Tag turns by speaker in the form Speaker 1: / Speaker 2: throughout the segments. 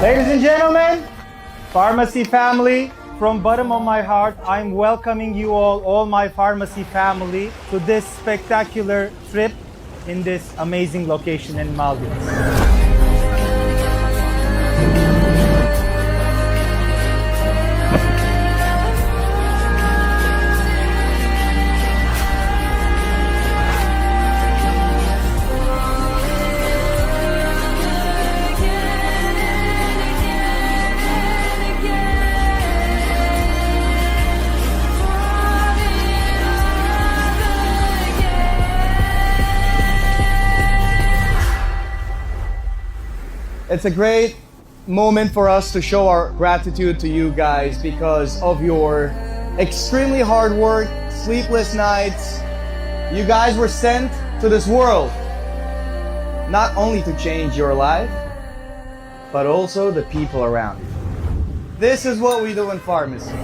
Speaker 1: Ladies and gentlemen, pharmacy family, from bottom of my heart, I'm welcoming you all my pharmacy family, to this spectacular trip in this amazing location in Maldives. It's a great moment for us to show our gratitude to you guys because of your extremely hard work, sleepless nights. You guys were sent to this world not only to change your life, but also the people around you. This is what we do in pharmacy.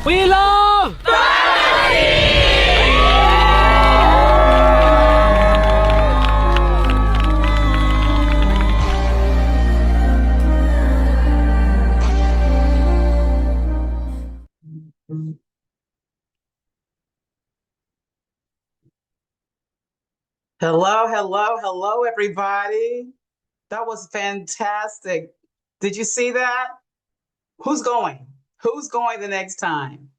Speaker 2: We love
Speaker 3: Hello, everybody. That was fantastic. Did you see that? Who's going? Who's going the next time?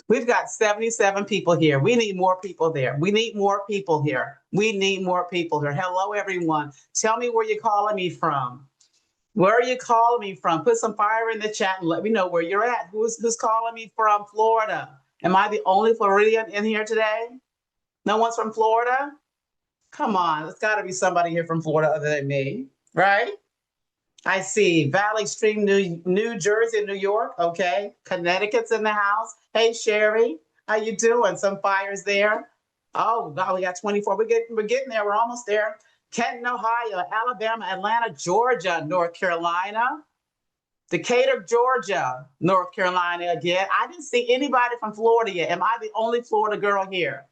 Speaker 3: We've got 77 people here. We need more people there. We need more people here. We need more people here. Hello, everyone. Tell me where you're calling me from. Where are you calling me from? Put some fire in the chat and let me know where you're at. Who's calling me from Florida? Am I the only Floridian in here today? No one's from Florida? Come on, there's got to be somebody here from Florida other than me, right? I see Valley Stream, New Jersey, New York. Okay, Connecticut's in the house. Hey, Sherry, how you doing? Some fires there. Oh God, we got 24. We're getting there. We're almost there. Kenton, Ohio, Alabama, Atlanta, Georgia, North Carolina, Decatur, Georgia, North Carolina again. I didn't see anybody from Florida yet. Am I the only Florida girl here?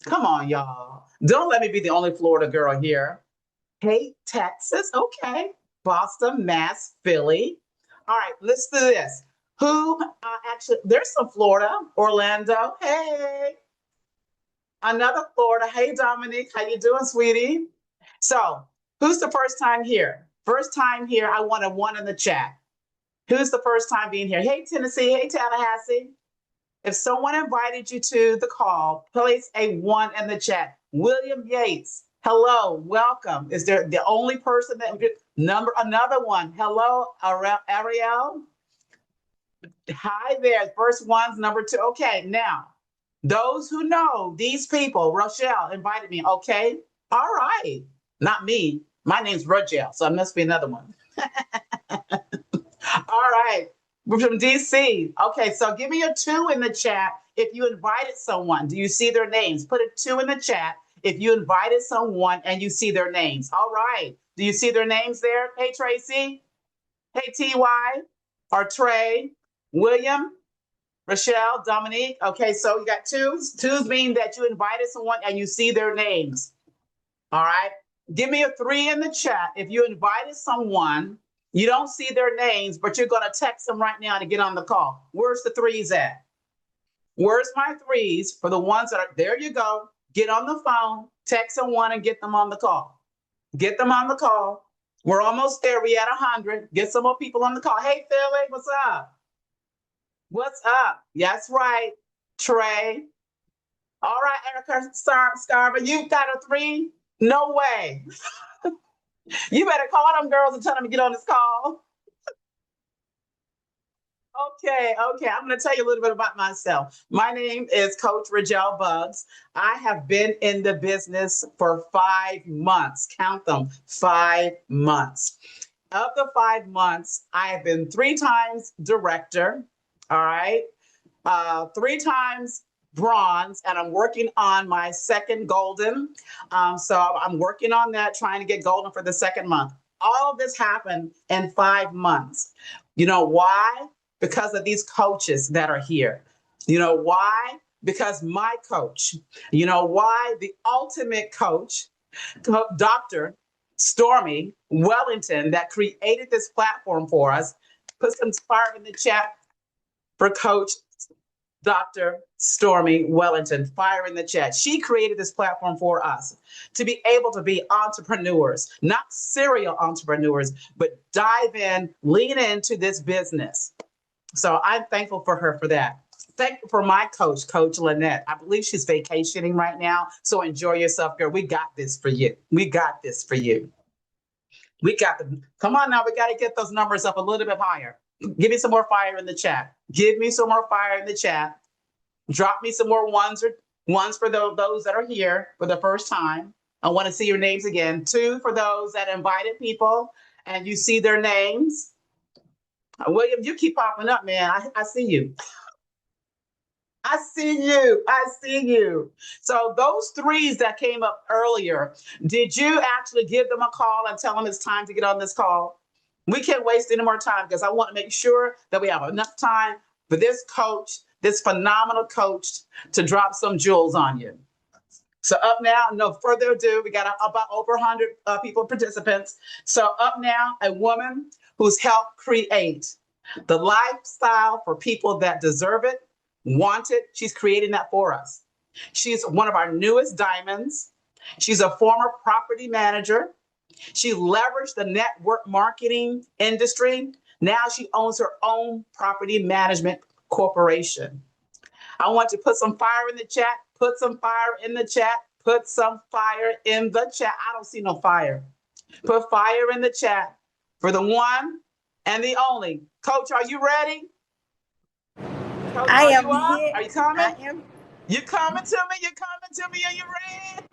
Speaker 3: Come on, y'all. Don't let me be the only Florida girl here. Hey, Texas. Okay. Boston, Mass, Philly. All right, let's do this. Who actually, there's some Florida, Orlando. Hey. Another Florida. Hey, Dominique. How you doing, sweetie? So who's the first time here? First time here, I want a one in the chat. Who's the first time being here? Hey, Tennessee. Hey, Tallahassee. If someone invited you to the call, place a one in the chat. William Yates, hello, welcome. Is there the only person that another one? Hello, Ariel. Hi there. First one's number two. Okay, now those who know these people, Rochelle invited me. Okay, all right, not me. My name's Rochelle, so it must be another one. All right. We're from DC. Okay, so give me a two in the chat if you invited someone. Do you see their names? Put a two in the chat if you invited someone and you see their names. All right. Do you see their names there? Hey, Tracy. Hey, TY or Trey, William, Rochelle, Dominique. Okay, so you got twos. Twos mean that you invited someone and you see their names. All right. Give me a three in the chat if you invited someone. You don't see their names, but you're going to text them right now to get on the call. Where's the threes at? Where's my threes for the ones that are, there you go. Get on the phone, text someone and get them on the call. Get them on the call. We're almost there. We at 100. Get some more people on the call. Hey, Philly, what's up? What's up? That's right, Trey. All right, Erica Scarver, you got a three? No way. You better call them girls and tell them to get on this call. Okay. I'm going to tell you a little bit about myself. My name is Coach Rigel Buggs. I have been in the business for 5 months. Count them, 5 months. of the 5 months, I have been 3 times director. All right. 3 times bronze, and I'm working on my second golden. So I'm working on that, trying to get golden for the second month. All of this happened in 5 months. You know why? Because of these coaches that are here. You know why? Because my coach. You know why? The ultimate coach, Dr. Stormy Wellington, that created this platform for us. Put some fire in the chat for Coach Dr. Stormy Wellington. Fire in the chat. She created this platform for us to be able to be entrepreneurs, not serial entrepreneurs, but dive in, lean into this business. So I'm thankful for her for that. Thankful for my coach, Coach Lynette. I believe she's vacationing right now. So enjoy yourself, girl. We got this for you. We got this for you. We got the, come on now. We got to get those numbers up a little bit higher. Give me some more fire in the chat. Give me some more fire in the chat. Drop me some more ones for those that are here for the first time. I want to see your names again. 2 for those that invited people and you see their names. William, you keep popping up, man. I see you. I see you. I see you. So those 3s that came up earlier, did you actually give them a call and tell them it's time to get on this call? We can't waste any more time because I want to make sure that we have enough time for this coach, this phenomenal coach, to drop some jewels on you. So up now, no further ado, we got about over 100 people, participants. So up now, a woman who's helped create the lifestyle for people that deserve it, want it. She's creating that for us. She's one of our newest diamonds. She's a former property manager. She leveraged the network marketing industry. Now she owns her own property management corporation. I want to put some fire in the chat. Put some fire in the chat. Put some fire in the chat. I don't see no fire. Put fire in the chat for the one and the only. Coach, are you ready? Coach,
Speaker 4: I
Speaker 3: are
Speaker 4: am
Speaker 3: you up?
Speaker 4: here.
Speaker 3: Are you coming?
Speaker 4: I am.
Speaker 3: You coming to me? You coming to me? Are you ready?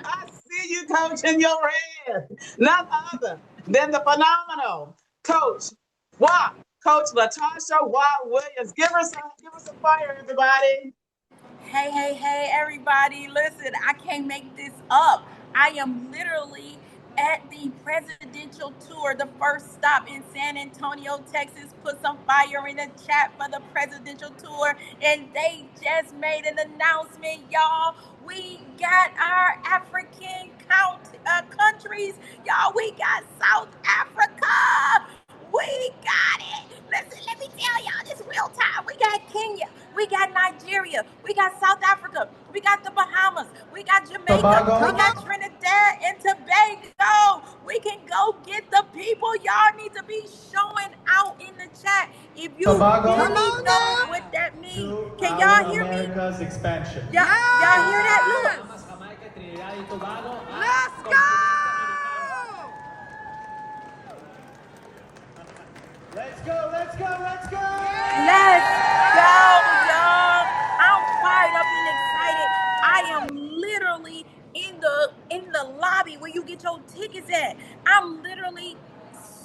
Speaker 3: I see you, Coach, in your red. None other than the phenomenal Coach Wop, Coach Latasha Wop Williams. Give her some fire, everybody.
Speaker 4: Hey, everybody. Listen, I can't make this up. I am literally at the presidential tour, the first stop in San Antonio, Texas. Put some fire in the chat for the presidential tour. And they just made an announcement, y'all. We got our African countries. Y'all, we got South Africa. We got it. Listen, let me tell y'all this real time. We got Kenya. We got Nigeria. We got South Africa. We got the Bahamas. We got Jamaica.
Speaker 1: Tobago.
Speaker 4: We got Trinidad and Tobago. We can go get the people. Y'all need to be showing out in the chat if you
Speaker 1: Tobago.
Speaker 4: really know what that means. Can y'all hear me?
Speaker 5: America's expansion.
Speaker 4: Y'all hear that? Look.
Speaker 2: Let's go!
Speaker 5: Let's go, let's go, let's go!
Speaker 4: Let's go, y'all. I'm fired up and excited. I am literally in the lobby where you get your tickets at. I'm literally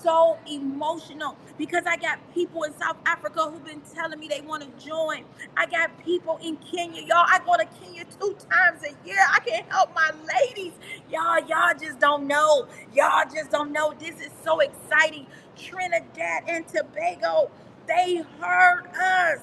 Speaker 4: so emotional because I got people in South Africa who've been telling me they want to join. I got people in Kenya, y'all. I go to Kenya 2 times a year. I can't help my ladies. Y'all just don't know. Y'all just don't know. This is so exciting. Trinidad and Tobago, they heard us.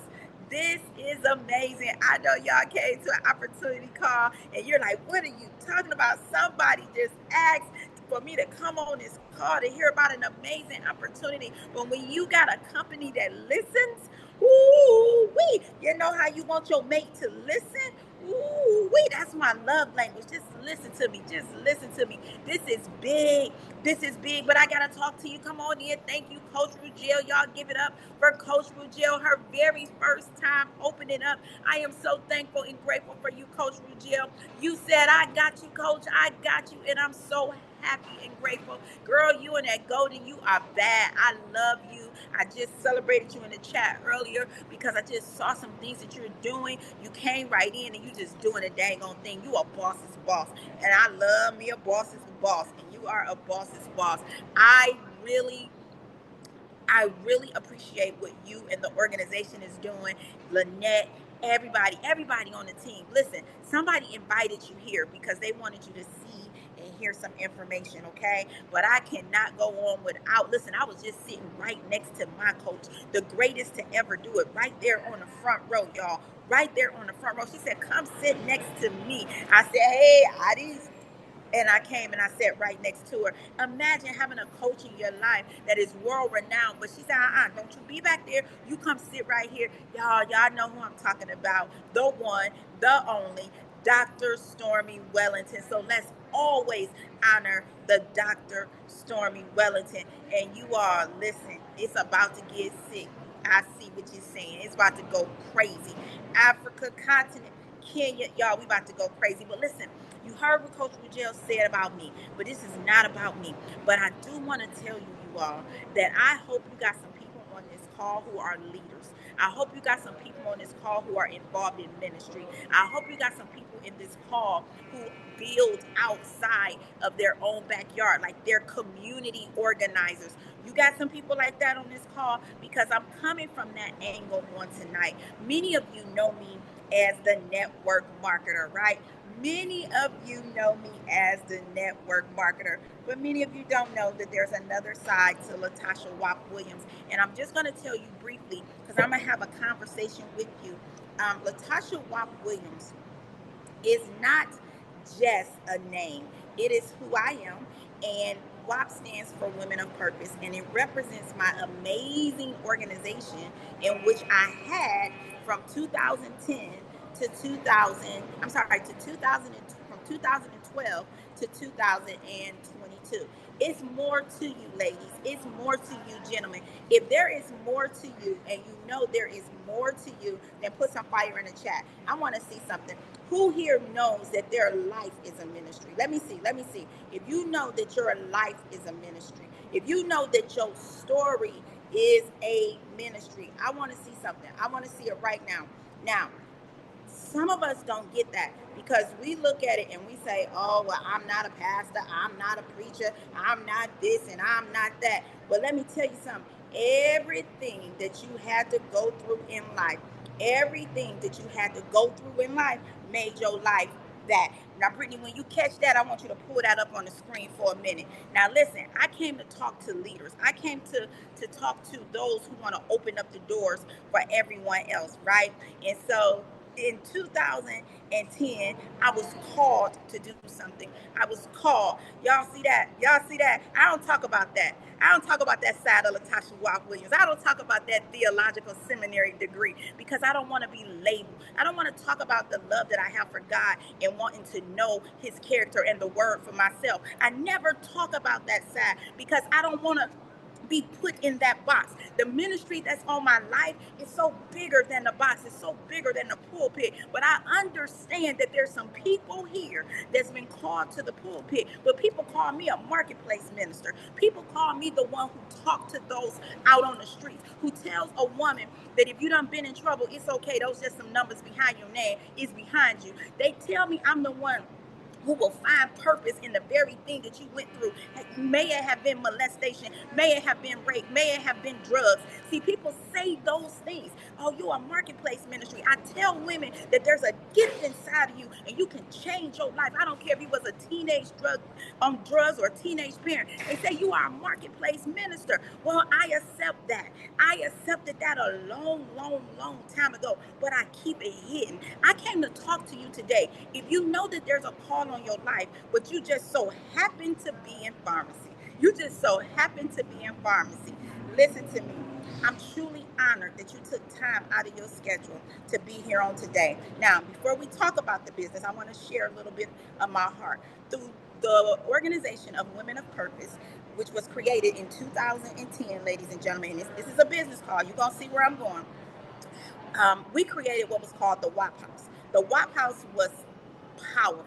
Speaker 4: This is amazing. I know y'all came to an opportunity call and you're like, what are you talking about? Somebody just asked for me to come on this call to hear about an amazing opportunity. But when you got a company that listens, ooh wee, you know how you want your mate to listen? Ooh wee, that's my love language. Just listen to me. Just listen to me. This is big. This is big, but I gotta talk to you. Come on in. Thank you, Coach Ruggiel. Y'all give it up for Coach Ruggiel, her very first time opening up. I am so thankful and grateful for you, Coach Ruggiel. You said, I got you, Coach. I got you, and I'm so happy and grateful. Girl, you and that golden, you are bad. I love you. I just celebrated you in the chat earlier because I just saw some things that you're doing. You came right in and you just doing a dang on thing. You a boss's boss. And I love me a boss's boss. And you are a boss's boss. I really I really appreciate what you and the organization is doing. Lynette, everybody on the team. Listen, somebody invited you here because they wanted you to see and hear some information, okay? But I cannot go on without. Listen, I was just sitting right next to my coach, the greatest to ever do it, right there on the front row, y'all. Right there on the front row. She said, come sit next to me. I said, hey, Adis, and I came and I sat right next to her. Imagine having a coach in your life that is world renowned, but she said, don't you be back there. You come sit right here. Y'all know who I'm talking about. The one, the only, Dr. Stormy Wellington. So let's always honor the Dr. Stormy Wellington. And you all, listen, it's about to get sick. I see what you're saying. It's about to go crazy. Africa continent, Kenya, y'all, we about to go crazy. But listen, you heard what Coach Rugel said about me, but this is not about me. But I do want to tell you all, that I hope you got some people on this call who are leaders. I hope you got some people on this call who are involved in ministry. I hope you got some people in this call who build outside of their own backyard, like they're community organizers. You got some people like that on this call, because I'm coming from that angle on tonight. Many of you know me as the network marketer, right? Many of you know me as the network marketer, but many of you don't know that there's another side to Latasha Wop Williams. And I'm just going to tell you briefly, because I'm going to have a conversation with you. Latasha Wop Williams is not just a name. It is who I am. And WAP stands for Women of Purpose, and it represents my amazing organization in which I had from 2010 to 2000. I'm sorry, to 2000, from 2012 to 2022. It's more to you, ladies. It's more to you, gentlemen. If there is more to you, and you know there is more to you, then put some fire in the chat. I want to see something. Who here knows that their life is a ministry? Let me see. If you know that your life is a ministry, if you know that your story is a ministry, I want to see something. I want to see it right now. Now, some of us don't get that, because we look at it and we say, oh, well, I'm not a pastor, I'm not a preacher, I'm not this and I'm not that. But let me tell you something. Everything that you had to go through in life, everything that you had to go through in life made your life that. Now, Brittany, when you catch that, I want you to pull that up on the screen for a minute. Now, listen, I came to talk to leaders. I came to talk to those who want to open up the doors for everyone else, right? And so in 2010, I was called to do something. I was called. Y'all see that? I don't talk about that. I don't talk about that side of Latasha Wop Williams. I don't talk about that theological seminary degree, because I don't want to be labeled. I don't want to talk about the love that I have for God and wanting to know his character and the word for myself. I never talk about that side, because I don't want to be put in that box. The ministry that's on my life is so bigger than the box. It's so bigger than the pulpit. But I understand that there's some people here that's been called to the pulpit. But people call me a marketplace minister. People call me the one who talks to those out on the streets, who tells a woman that if you done been in trouble, it's okay. Those just some numbers behind your name. It's behind you. They tell me I'm the one who will find purpose in the very thing that you went through. May it have been molestation, may it have been rape, may it have been drugs. See, people say those things. Oh, you're a marketplace ministry. I tell women that there's a gift inside of you and you can change your life. I don't care if you was a teenage on drugs or a teenage parent. They say you are a marketplace minister. Well, I accept that. I accepted that a long time ago, but I keep it hidden. I came to talk to you today. If you know that there's a call on your life, but you just so happen to be in pharmacy. You just so happen to be in pharmacy. Listen to me. I'm truly honored that you took time out of your schedule to be here on today. Now, before we talk about the business, I want to share a little bit of my heart. Through the organization of Women of Purpose, which was created in 2010, ladies and gentlemen, this is a business call. You're going to see where I'm going. We created what was called the WAP House. The WAP House was powerful.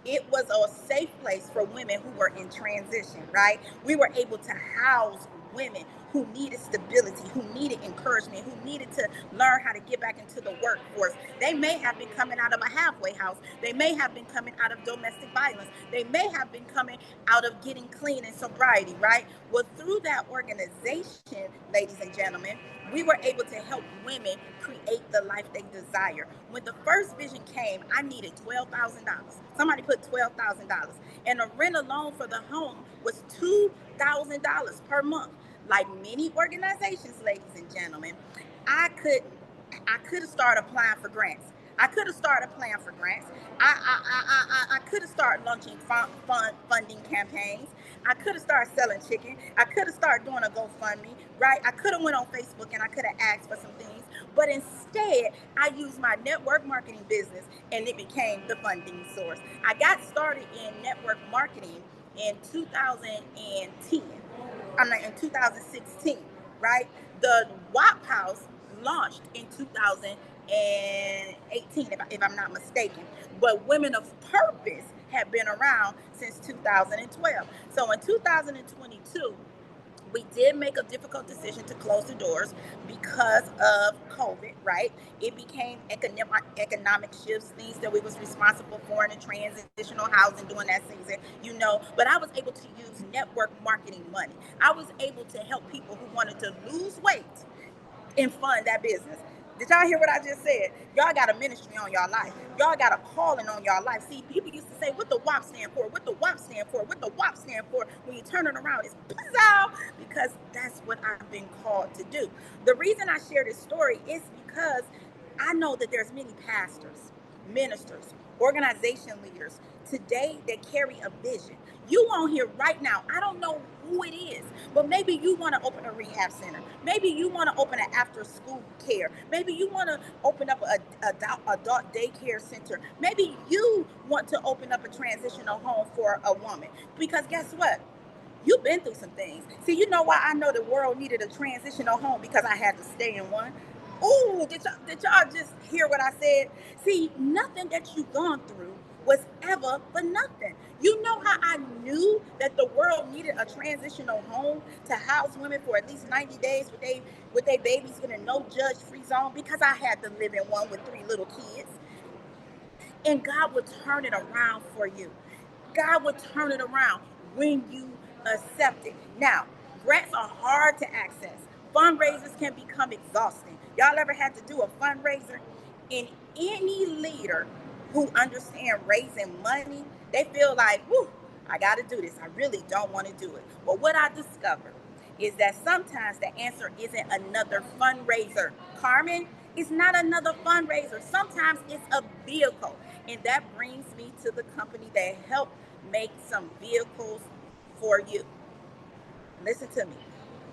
Speaker 4: It was a safe place for women who were in transition, right? We were able to house women who needed stability, who needed encouragement, who needed to learn how to get back into the workforce. They may have been coming out of a halfway house. They may have been coming out of domestic violence. They may have been coming out of getting clean and sobriety, right? Well, through that organization, ladies and gentlemen, we were able to help women create the life they desire. When the first vision came, I needed $12,000. Somebody put $12,000. And the rent alone for the home was $2,000 per month. Like many organizations, ladies and gentlemen, I could have started applying for grants. I could have started applying for grants. I could have started launching funding campaigns. I could have started selling chicken. I could have started doing a GoFundMe, right? I could have went on Facebook and I could have asked for some things. But instead, I used my network marketing business and it became the funding source. I got started in network marketing in 2010. In 2016, right? The WAP House launched in 2018, if I'm not mistaken. But Women of Purpose have been around since 2012. So in 2022, we did make a difficult decision to close the doors because of COVID, right? It became economic shifts, things that we was responsible for in the transitional housing during that season, but I was able to use network marketing money. I was able to help people who wanted to lose weight and fund that business. Did y'all hear what I just said? Y'all got a ministry on y'all life. Y'all got a calling on y'all life. See, people used to say, what the WAP stand for? What the WAP stand for? What the WAP stand for? When you turn it around, it's pizzazz, because that's what I've been called to do. The reason I share this story is because I know that there's many pastors, ministers, organization leaders today that carry a vision. You on here right now, I don't know who it is, but maybe you want to open a rehab center. Maybe you want to open an after school care. Maybe you want to open up a adult daycare center. Maybe you want to open up a transitional home for a woman. Because guess what? You've been through some things. See, you know why I know the world needed a transitional home? Because I had to stay in one. Ooh, did y'all just hear what I said? See, nothing that you've gone through was ever for nothing. You know how I knew that the world needed a transitional home to house women for at least 90 days with they babies in a no judge free zone? Because I had to live in one with 3 little kids. And God would turn it around for you. God would turn it around when you accept it. Now, grants are hard to access. Fundraisers can become exhausting. Y'all ever had to do a fundraiser? And any leader who understands raising money, they feel like, whoo, I got to do this. I really don't want to do it. But what I discovered is that sometimes the answer isn't another fundraiser. Carmen, it's not another fundraiser. Sometimes it's a vehicle. And that brings me to the company that helped make some vehicles for you. Listen to me.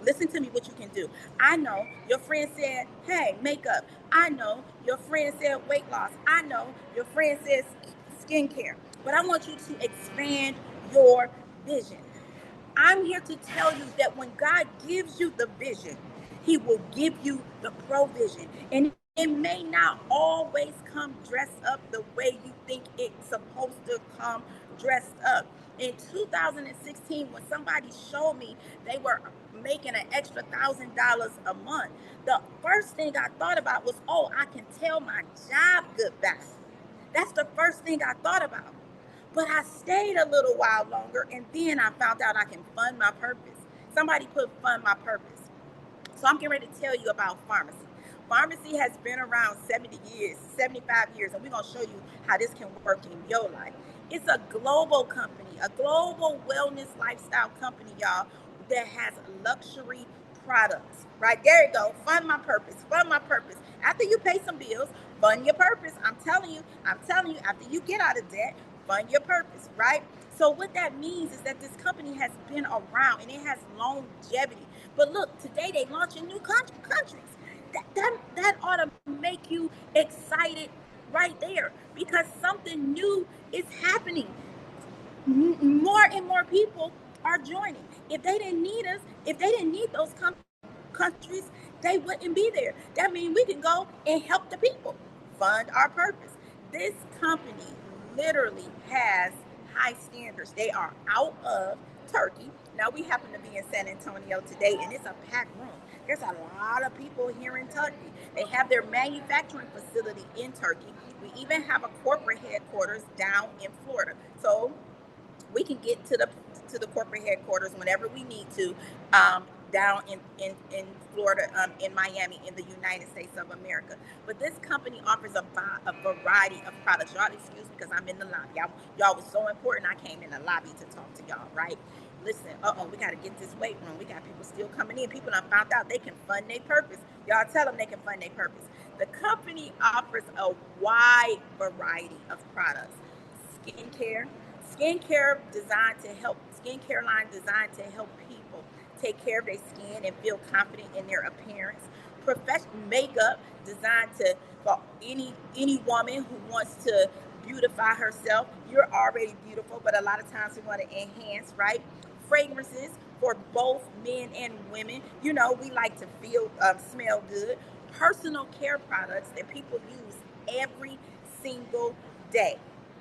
Speaker 4: Listen to me what you can do. I know your friend said, hey, makeup. I know your friend said weight loss. I know your friend says skincare. But I want you to expand your vision. I'm here to tell you that when God gives you the vision, He will give you the provision. And it may not always come dressed up the way you think it's supposed to come dressed up. In 2016, when somebody showed me they were making an extra $1,000 a month, the first thing I thought about was, oh, I can tell my job goodbye. That's the first thing I thought about. But I stayed a little while longer, and then I found out I can fund my purpose. Somebody put fund my purpose. So I'm getting ready to tell you about pharmacy. Pharmacy has been around 70 years, 75 years, and we're going to show you how this can work in your life. It's a global company, a global wellness lifestyle company, y'all, that has luxury products. Right there you go. Fund my purpose. Fund my purpose. After you pay some bills, fund your purpose. I'm telling you, after you get out of debt, fund your purpose, right? So what that means is that this company has been around and it has longevity. But look, today they launch in new countries. That ought to make you excited right there, because something new is happening. More and more people are joining. If they didn't need us, if they didn't need those countries, they wouldn't be there. That means we can go and help the people, fund our purpose. This company literally has high standards. They are out of Turkey. Now we happen to be in San Antonio today, and it's a packed room. There's a lot of people here in Turkey. They have their manufacturing facility in Turkey. We even have a corporate headquarters down in Florida. So we can get to the corporate headquarters whenever we need to, down in Florida, in Miami, in the United States of America. But this company offers a variety of products. Y'all excuse me because I'm in the lobby. Y'all was so important. I came in the lobby to talk to y'all, right? Listen, we got to get this weight room. We got people still coming in. People done found out they can fund their purpose. Y'all tell them they can fund their purpose. The company offers a wide variety of products. Skincare, skincare line designed to help people take care of their skin and feel confident in their appearance. Professional makeup designed to for any woman who wants to beautify herself. You're already beautiful, but a lot of times we want to enhance, right? Fragrances for both men and women. You know, we like to smell good. Personal care products that people use every single day.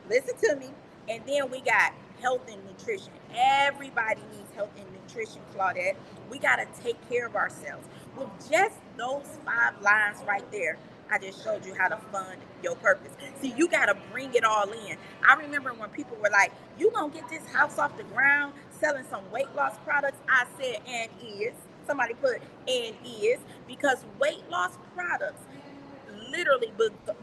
Speaker 4: Listen to me. And then we got health and nutrition. Everybody needs health and nutrition, Claudette. We got to take care of ourselves. With just those 5 lines right there, I just showed you how to fund your purpose. See, you got to bring it all in. I remember when people were like, you going to get this house off the ground selling some weight loss products? I said, and is. Somebody put, and is. Because weight loss products literally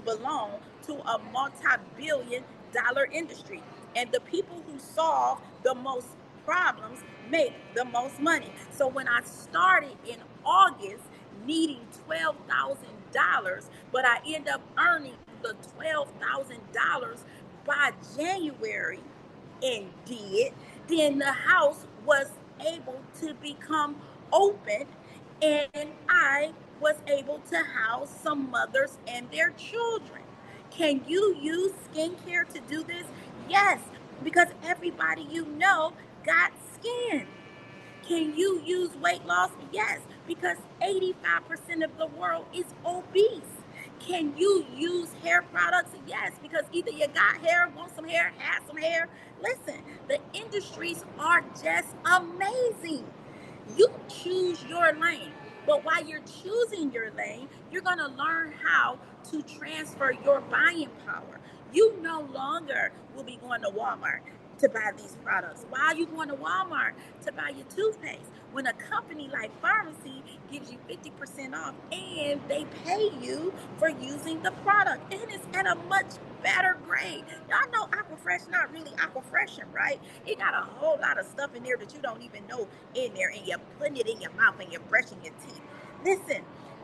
Speaker 4: belong to a multi-billion-dollar industry. And the people who solve the most problems make the most money. So when I started in August needing $12,000, but I end up earning the $12,000 by January and did, then the house was able to become open, and I was able to house some mothers and their children. Can you use skincare to do this? Yes, because everybody you know got skin. Can you use weight loss? Yes, because 85% of the world is obese. Can you use hair products? Yes, because either you got hair, want some hair, have some hair. Listen, the industries are just amazing. You choose your lane. But while you're choosing your lane, you're going to learn how to transfer your buying power. You no longer will be going to Walmart to buy these products. Why are you going to Walmart to buy your toothpaste? When a company like Pharmacy gives you 50% off and they pay you for using the product, and it's at a much better grade. Y'all know Aquafresh not really Aquafreshing, right? It got a whole lot of stuff in there that you don't even know in there, and you're putting it in your mouth and you're brushing your teeth. Listen,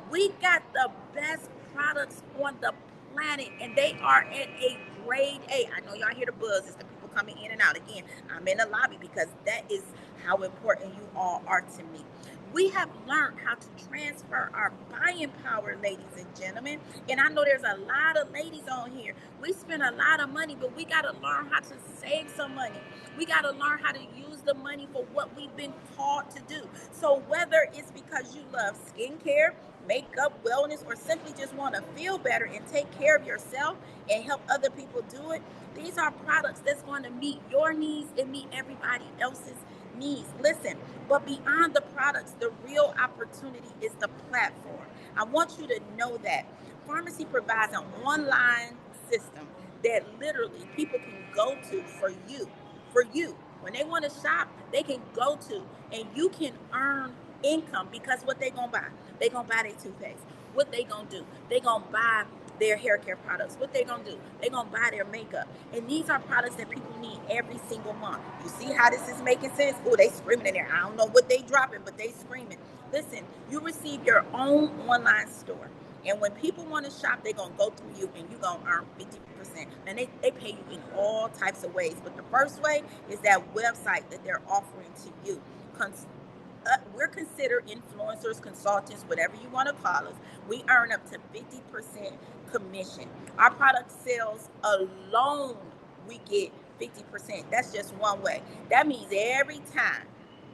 Speaker 4: we got the best products on the planet, and they are at a grade A. I know y'all hear the buzz. It's the people coming in and out. Again, I'm in the lobby because that is how important you all are to me. We have learned how to transfer our buying power, ladies and gentlemen. And I know there's a lot of ladies on here. We spend a lot of money, but we got to learn how to save some money. We got to learn how to use the money for what we've been taught to do. So whether it's because you love skincare, makeup, wellness, or simply just want to feel better and take care of yourself and help other people do it, these are products that's going to meet your needs and meet everybody else's needs. Listen, but beyond the products, the real opportunity is the platform. I want you to know that Pharmacy provides an online system that literally people can go to for you. For you. When they want to shop, they can go to, and you can earn income because what they gonna buy? They gonna buy their toothpaste. What they gonna do? They gonna buy their hair care products. What they gonna do? They gonna buy their makeup. And these are products that people need every single month. You see how this is making sense? Oh, they screaming in there. I don't know what they dropping, but they screaming. Listen, you receive your own online store. And when people want to shop, they're going to go through you and you're going to earn 50%. And they pay you in all types of ways. But the first way is that website that they're offering to you. We're considered influencers, consultants, whatever you want to call us. We earn up to 50% commission. Our product sales alone, we get 50%. That's just one way. That means every time,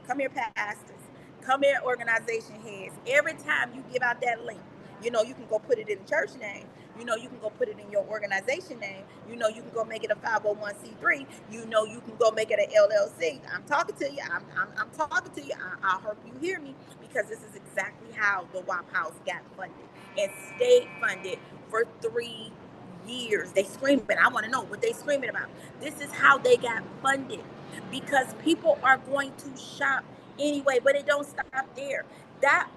Speaker 4: come here, pastors, come here, organization heads, every time you give out that link, you know, you can go put it in the church name. You know, you can go put it in your organization name. You know, you can go make it a 501c3. You know, you can go make it an LLC. I'm talking to you. I'm talking to you. I hope you hear me, because this is exactly how the WAP House got funded and stayed funded for 3 years. They screaming. I want to know what they screaming about. This is how they got funded, because people are going to shop anyway. But it don't stop there. That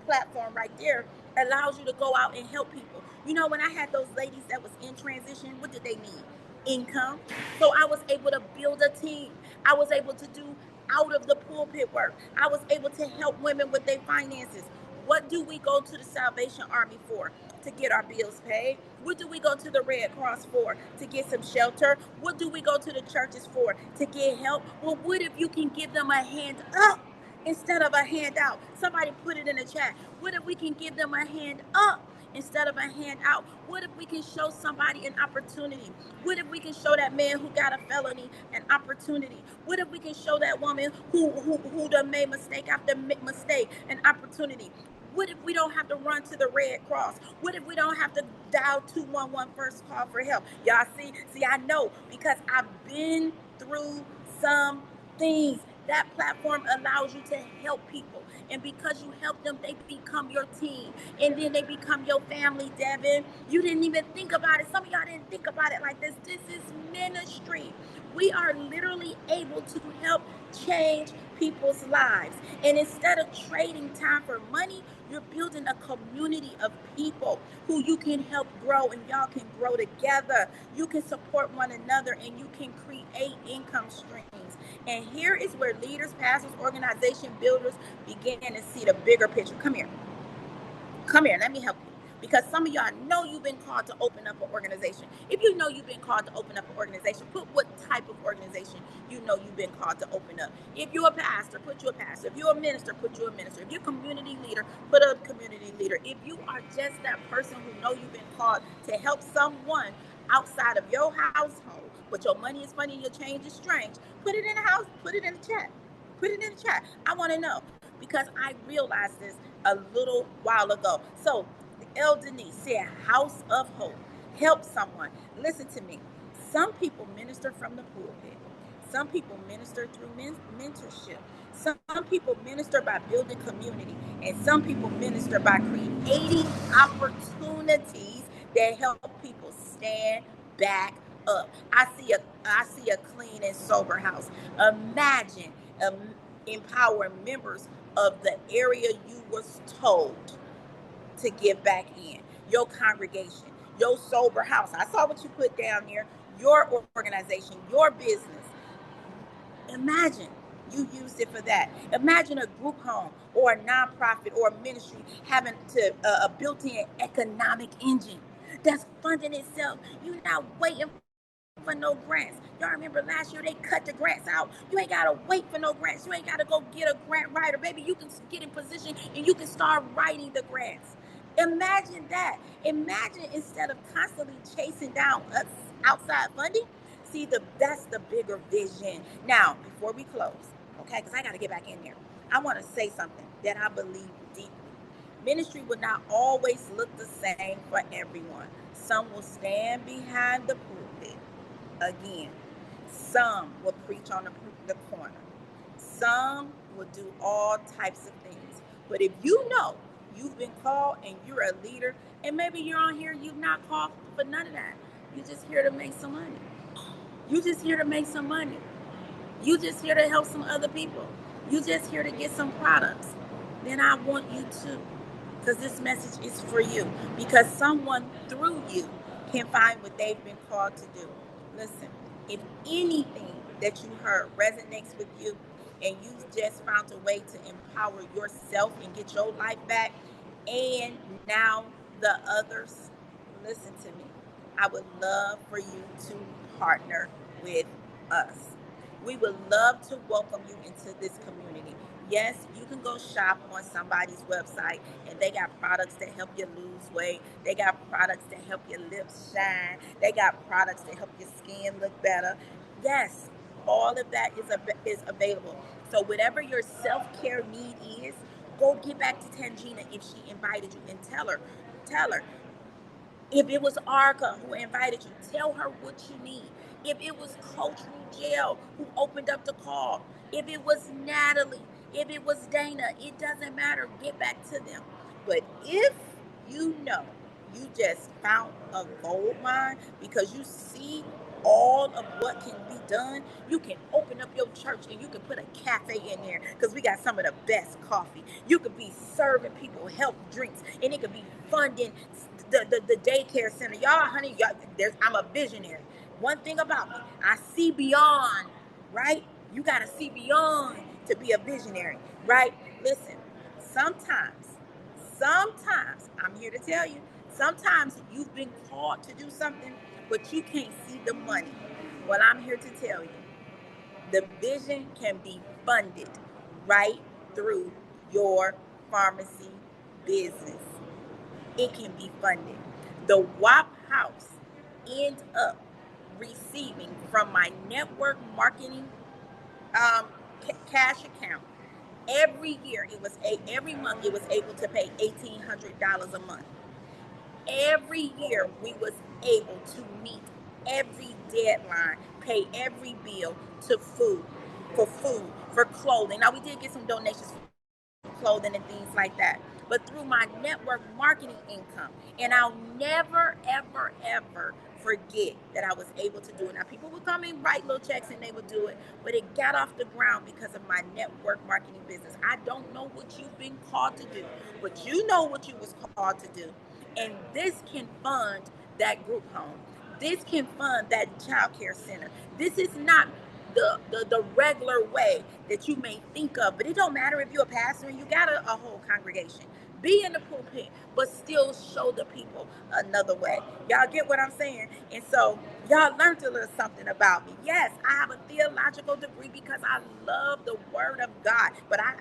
Speaker 4: platform right there allows you to go out and help people. You know, when I had those ladies that was in transition, what did they need? Income. So I was able to build a team. I was able to do out of the pulpit work. I was able to help women with their finances. What do we go to the Salvation Army for? To get our bills paid. What do we go to the Red Cross for? To get some shelter. What do we go to the churches for? To get help. Well, what if you can give them a hand up instead of a handout? Somebody put it in the chat. What if we can give them a hand up instead of a hand out? What if we can show somebody an opportunity? What if we can show that man who got a felony an opportunity? What if we can show that woman who done made mistake after mistake an opportunity? What if we don't have to run to the Red Cross? What if we don't have to dial 211 first call for help? Y'all see, I know, because I've been through some things. That platform allows you to help people. And because you help them, they become your team. And then they become your family, Devin. You didn't even think about it. Some of y'all didn't think about it like this. This is ministry. We are literally able to help change people's lives. And instead of trading time for money, you're building a community of people who you can help grow, and y'all can grow together. You can support one another, and you can create income streams. And here is where leaders, pastors, organization builders begin to see the bigger picture. Come here. Let me help you. Because some of y'all know you've been called to open up an organization. If you know you've been called to open up an organization, put what type of organization you know you've been called to open up. If you're a pastor, put you a pastor. If you're a minister, put you a minister. If you're a community leader, put a community leader. If you are just that person who know you've been called to help someone outside of your household, but your money is funny and your change is strange, put it in the house, put it in the chat. Put it in the chat. I want to know, because I realized this a little while ago. So El Denise said, House of Hope. Help someone. Listen to me. Some people minister from the pulpit. Some people minister through mentorship. Some people minister by building community. And some people minister by creating opportunities that help people stand back up. I see a clean and sober house. Imagine empowering members of the area you was told to give back in. Your congregation, your sober house. I saw what you put down there. Your organization, your business. Imagine you used it for that. Imagine a group home or a nonprofit or a ministry having a built-in economic engine that's funding itself. You're not waiting for no grants. Y'all remember last year they cut the grants out. You ain't gotta wait for no grants. You ain't gotta go get a grant writer. Baby, you can get in position and you can start writing the grants. Imagine that. Imagine, instead of constantly chasing down outside funding, that's the bigger vision. Now, before we close, okay, because I gotta get back in there, I want to say something that I believe deeply. Ministry will not always look the same for everyone. Some will stand behind the pulpit. Again, some will preach on the corner. Some will do all types of things. But if you know you've been called and you're a leader, and maybe you're on here, you've not called for none of that. You're just here to make some money. You just here to make some money. You just here to help some other people. You just here to get some products. Then I want you to, because this message is for you. Because someone through you can find what they've been called to do. Listen, if anything that you heard resonates with you, and you just found a way to empower yourself and get your life back, and now the others, listen to me. I would love for you to partner with us. We would love to welcome you into this community. Yes, you can go shop on somebody's website and they got products to help you lose weight. They got products to help your lips shine. They got products to help your skin look better. Yes, all of that is available. So whatever your self-care need is, go get back to Tangina if she invited you, and tell her. If it was Arca who invited you, tell her what you need. If it was Coach Rugel who opened up the call, if it was Natalie, if it was Dana, it doesn't matter. Get back to them. But if you know you just found a gold mine because you see all of what can be done, you can open up your church and you can put a cafe in there because we got some of the best coffee. You could be serving people health drinks, and it could be funding the daycare center. Y'all, honey, I'm a visionary. One thing about me, I see beyond, right? You got to see beyond to be a visionary, right? Listen, sometimes, I'm here to tell you, sometimes you've been called to do something, but you can't see the money. Well, I'm here to tell you, the vision can be funded right through your pharmacy business. It can be funded. The WAP House ends up receiving from my network marketing cash account. Every year, every month it was able to pay $1,800 a month. Every year we was able to meet every deadline, pay every bill to food, for clothing. Now we did get some donations for clothing and things like that, but through my network marketing income. And I'll never, ever, ever forget that I was able to do it. Now people would come and write little checks and they would do it, but it got off the ground because of my network marketing business. I don't know what you've been called to do, but you know what you was called to do. And this can fund that group home. This can fund that child care center. This is not the regular way that you may think of, but it don't matter if you're a pastor and you got a whole congregation. Be in the pulpit, but still show the people another way. Y'all get what I'm saying? And so y'all learned a little something about me. Yes, I have a theological degree because I love the word of God, but I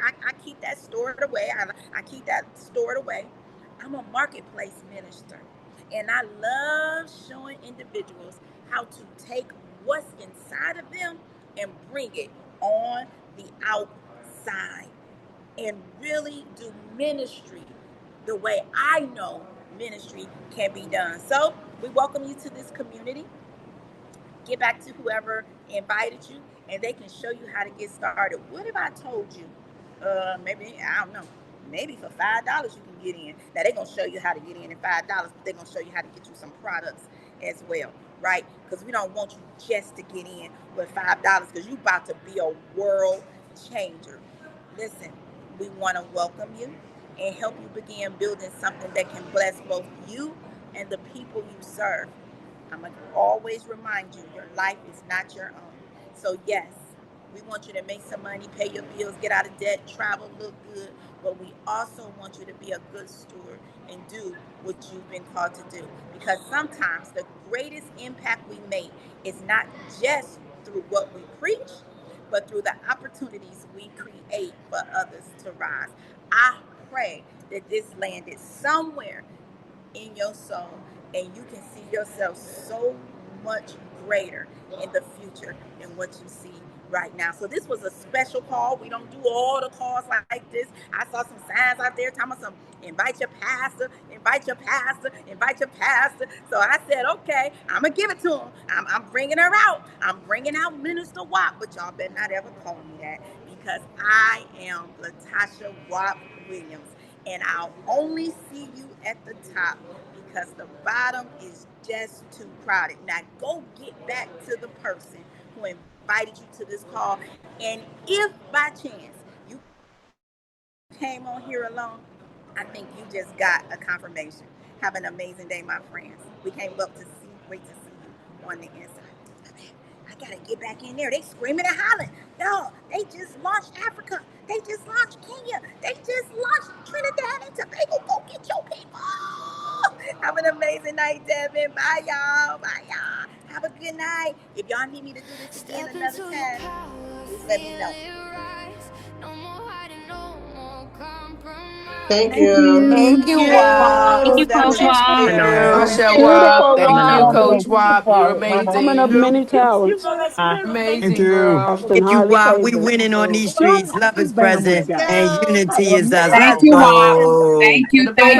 Speaker 4: keep that stored away. I keep that stored away. I'm a marketplace minister, and I love showing individuals how to take what's inside of them and bring it on the outside and really do ministry the way I know ministry can be done. So we welcome you to this community. Get back to whoever invited you, and they can show you how to get started. What if I told you, maybe, I don't know, maybe for $5 you can get in. Now they're gonna show you how to get in at $5, but they're gonna show you how to get you some products as well, right? Because we don't want you just to get in with $5 because you about to be a world changer. Listen, we want to welcome you and help you begin building something that can bless both you and the people you serve. I'm going to always remind you, your life is not your own. So yes, we want you to make some money, pay your bills, get out of debt, travel, look good. But we also want you to be a good steward and do what you've been called to do. Because sometimes the greatest impact we make is not just through what we preach, but through the opportunities we create for others to rise. I pray that this landed somewhere in your soul and you can see yourself so much greater in the future than what you see right now. So this was a special call. We don't do all the calls like this. I saw some signs out there talking about some invite your pastor, invite your pastor, invite your pastor. So I said, okay, I'm going to give it to him. I'm bringing her out. I'm bringing out Minister Wop, but y'all better not ever call me that because I am Latasha Wop Williams. And I'll only see you at the top because the bottom is just too crowded. Now go get back to the person who invited you to this call. And if by chance you came on here alone, I think you just got a confirmation. Have an amazing day, my friends. We can't wait to see you on the inside. I gotta get back in there. They screaming and hollering. Y'all, they just launched Africa. They just launched Kenya. They just launched Trinidad and Tobago. Go get your people. Have an amazing night, Devin. Bye, y'all. Bye, y'all. Have a good night. If y'all need me to do this again another time, please let me know.
Speaker 6: Thank
Speaker 7: Thank
Speaker 6: you.
Speaker 7: you.
Speaker 8: Thank you,
Speaker 2: Thank
Speaker 8: Wop.
Speaker 2: you,
Speaker 1: That
Speaker 2: Coach
Speaker 1: was
Speaker 2: Wop.
Speaker 1: great.
Speaker 8: Tasha Wop.
Speaker 7: Beautiful
Speaker 8: Thank you,
Speaker 7: Wop.
Speaker 8: Coach Wop. You're
Speaker 7: Woman of
Speaker 8: amazing.
Speaker 7: many talents.
Speaker 9: Thank
Speaker 8: Amazing
Speaker 9: you.
Speaker 8: girl.
Speaker 7: Often
Speaker 9: Thank you,
Speaker 7: highly
Speaker 9: Bob. We
Speaker 7: favored.
Speaker 9: winning on these
Speaker 7: Y'all,
Speaker 9: streets. Love is
Speaker 7: this band we
Speaker 9: present
Speaker 1: Let's
Speaker 7: got.
Speaker 9: and
Speaker 1: go.
Speaker 9: unity is our
Speaker 2: Thank you, Wop.
Speaker 9: goal.
Speaker 2: Thank you.
Speaker 8: You're the best.